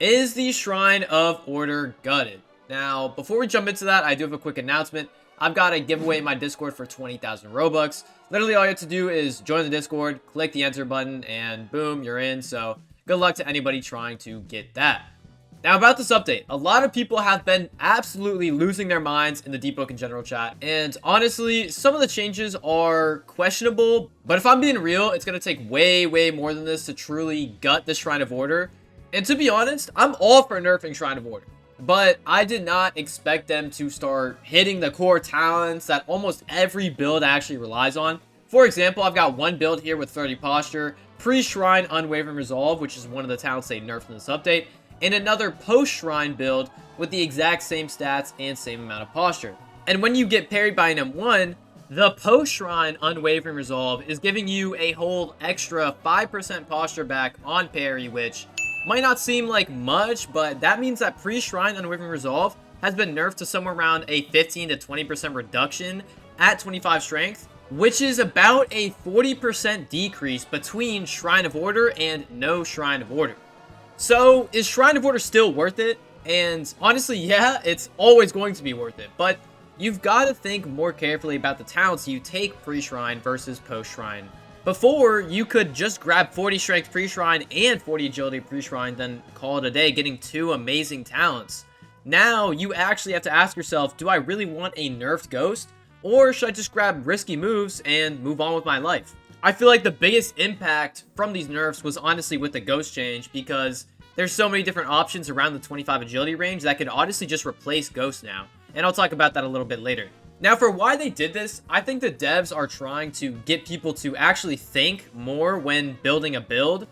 Is the Shrine of Order gutted? Now, before we jump into that, I do have a quick announcement. I've got a giveaway in my Discord for 20,000 Robux. Literally, all you have to do is join the Discord, click the enter button, and boom, you're in. So, good luck to anybody trying to get that. Now, about this update, a lot of people have been absolutely losing their minds in the Deep Book and general chat. And honestly, some of the changes are questionable. But if I'm being real, it's going to take way more than this to truly gut the Shrine of Order. And to be honest, I'm all for nerfing Shrine of Order. But I did not expect them to start hitting the core talents that almost every build actually relies on. For example, I've got one build here with 30 posture, pre-shrine Unwavering Resolve, which is one of the talents they nerfed in this update, and another post-shrine build with the exact same stats and same amount of posture. And when you get parried by an M1, the post-shrine Unwavering Resolve is giving you a whole extra 5% posture back on parry, which might not seem like much, but that means that pre-shrine Unwavering Resolve has been nerfed to somewhere around a 15 to 20% reduction at 25 strength, which is about a 40% decrease between Shrine of Order and no Shrine of Order. So, is Shrine of Order still worth it? And honestly, yeah, it's always going to be worth it, but you've got to think more carefully about the talents you take pre-shrine versus post-shrine. Before, you could just grab 40 strength pre-shrine and 40 agility pre-shrine, then call it a day, getting two amazing talents. Now, you actually have to ask yourself, do I really want a nerfed ghost? Or should I just grab risky moves and move on with my life? I feel like the biggest impact from these nerfs was honestly with the ghost change, because there's so many different options around the 25 agility range that could honestly just replace ghost now. And I'll talk about that a little bit later. Now, for why they did this, I think the devs are trying to get people to actually think more when building a build,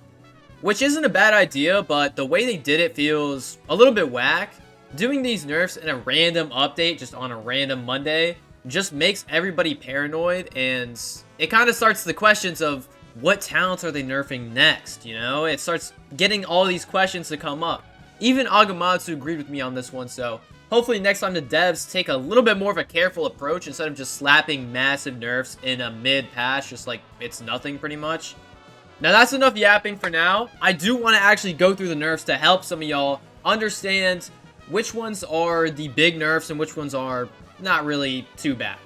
which isn't a bad idea, but the way they did it feels a little bit whack. Doing these nerfs in a random update, just on a random Monday, just makes everybody paranoid, and it kind of starts the questions of what talents are they nerfing next, you know? It starts getting all these questions to come up. Even Agamatsu agreed with me on this one, so hopefully next time the devs take a little bit more of a careful approach instead of just slapping massive nerfs in a mid-patch, just like it's nothing pretty much. Now that's enough yapping for now. I do want to actually go through the nerfs to help some of y'all understand which ones are the big nerfs and which ones are not really too bad.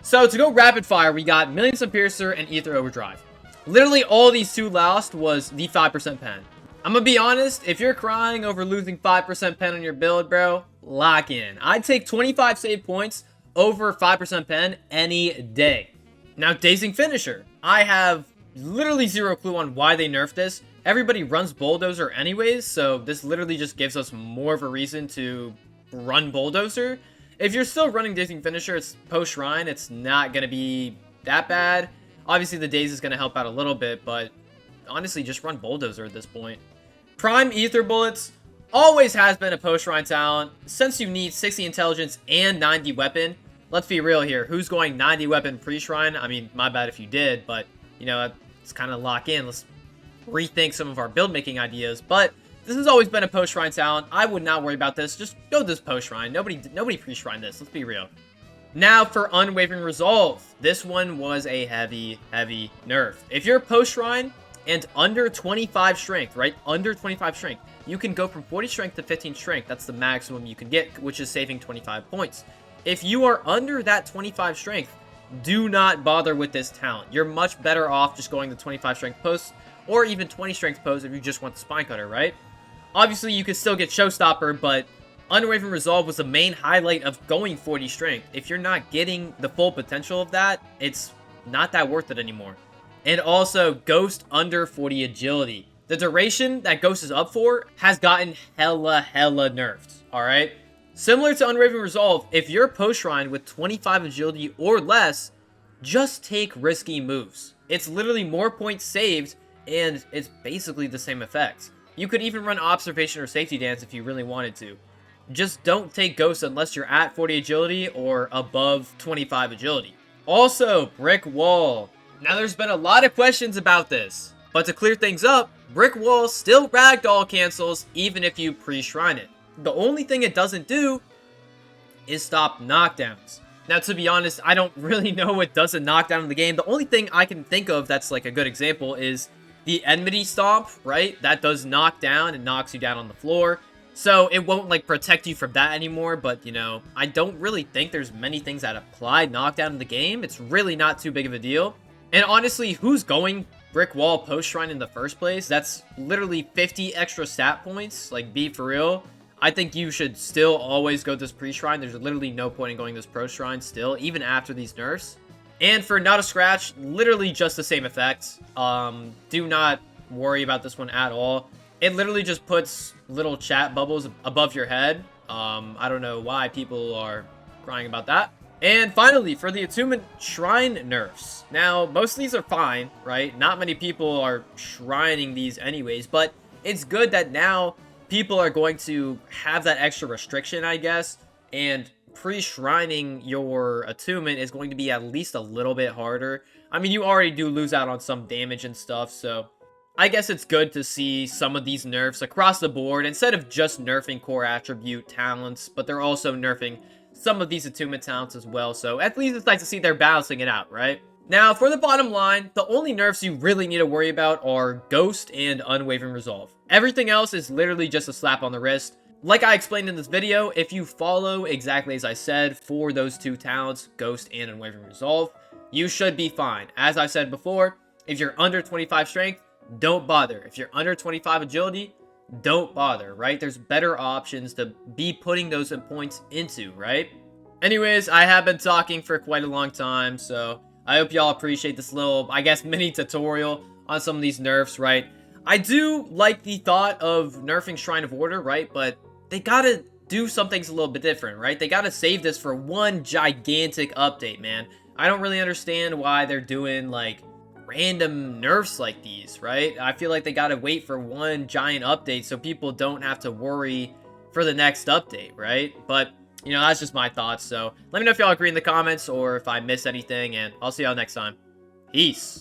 So to go rapid fire, we got Million Sun Piercer and Ether Overdrive. Literally all these two lost was the 5% pen. I'm gonna be honest, if you're crying over losing 5% pen on your build, bro, lock in. I'd take 25 save points over 5% pen any day. Now, Dazing Finisher. I have literally zero clue on why they nerfed this. Everybody runs Bulldozer anyways, so this literally just gives us more of a reason to run Bulldozer. If you're still running Dazing Finisher, it's post-shrine, it's not going to be that bad. Obviously, the Daze is going to help out a little bit, but honestly, just run Bulldozer at this point. Prime Ether Bullets always has been a post-shrine talent. Since you need 60 intelligence and 90 weapon, let's be real here. Who's going 90 weapon pre-shrine? I mean, my bad if you did, but, you know, let's kind of lock in. Let's rethink some of our build-making ideas, but this has always been a post-shrine talent. I would not worry about this. Just go this post-shrine. Nobody pre-shrine this. Let's be real. Now for Unwavering Resolve. This one was a heavy nerf. If you're post-shrine and under 25 strength, right? Under 25 strength, you can go from 40 strength to 15 strength. That's the maximum you can get, which is saving 25 points. If you are under that 25 strength, do not bother with this talent. You're much better off just going the 25 strength post, or even 20 strength pose if you just want the Spine Cutter, right? Obviously, you could still get Showstopper, but Unwavering Resolve was the main highlight of going 40 strength. If you're not getting the full potential of that, it's not that worth it anymore. And also, Ghost under 40 agility. The duration that Ghost is up for has gotten hella nerfed, alright? Similar to Unwavering Resolve, if you're post-shrine with 25 agility or less, just take risky moves. It's literally more points saved, and it's basically the same effect. You could even run Observation or Safety Dance if you really wanted to. Just don't take Ghost unless you're at 40 agility or above 25 agility. Also, Brick Wall. Now there's been a lot of questions about this, but to clear things up, Brick Wall still ragdoll cancels even if you pre-shrine it. The only thing it doesn't do is stop knockdowns. Now, to be honest, I don't really know what does a knockdown in the game. The only thing I can think of that's like a good example is the Enmity Stomp, right? That does knock down and knocks you down on the floor. So it won't, like, protect you from that anymore, but, you know, I don't really think there's many things that apply knockdown in the game. It's really not too big of a deal. And honestly, who's going Brick Wall Post Shrine in the first place? That's literally 50 extra stat points. Like, be for real. I think you should still always go this pre-shrine. There's literally no point in going this pro shrine still, even after these nerfs. And for Not a Scratch, literally just the same effect. Do not worry about this one at all. It literally just puts little chat bubbles above your head. I don't know why people are crying about that. And finally, for the Attunement Shrine nerfs. Now, most of these are fine, right? Not many people are shrining these anyways, but it's good that now people are going to have that extra restriction, I guess, and pre-shrining your attunement is going to be at least a little bit harder. I mean, you already do lose out on some damage and stuff, so I guess it's good to see some of these nerfs across the board instead of just nerfing core attribute talents, but they're also nerfing some of these attunement talents as well, so at least it's nice to see they're balancing it out, right? Now, for the bottom line, the only nerfs you really need to worry about are Ghost and Unwavering Resolve. Everything else is literally just a slap on the wrist. Like I explained in this video, if you follow exactly as I said for those two talents, Ghost and Unwavering Resolve, you should be fine. As I said before, if you're under 25 strength, don't bother. If you're under 25 agility, don't bother, right? There's better options to be putting those points into, right? Anyways, I have been talking for quite a long time, so I hope y'all appreciate this little, I guess, mini tutorial on some of these nerfs, right? I do like the thought of nerfing Shrine of Order, right? But they gotta do some things a little bit different, right? They gotta save this for one gigantic update, man. I don't really understand why they're doing, like, random nerfs like these, right? I feel like they gotta wait for one giant update so people don't have to worry for the next update, right? But, you know, that's just my thoughts, so let me know if y'all agree in the comments or if I missed anything, and I'll see y'all next time. Peace.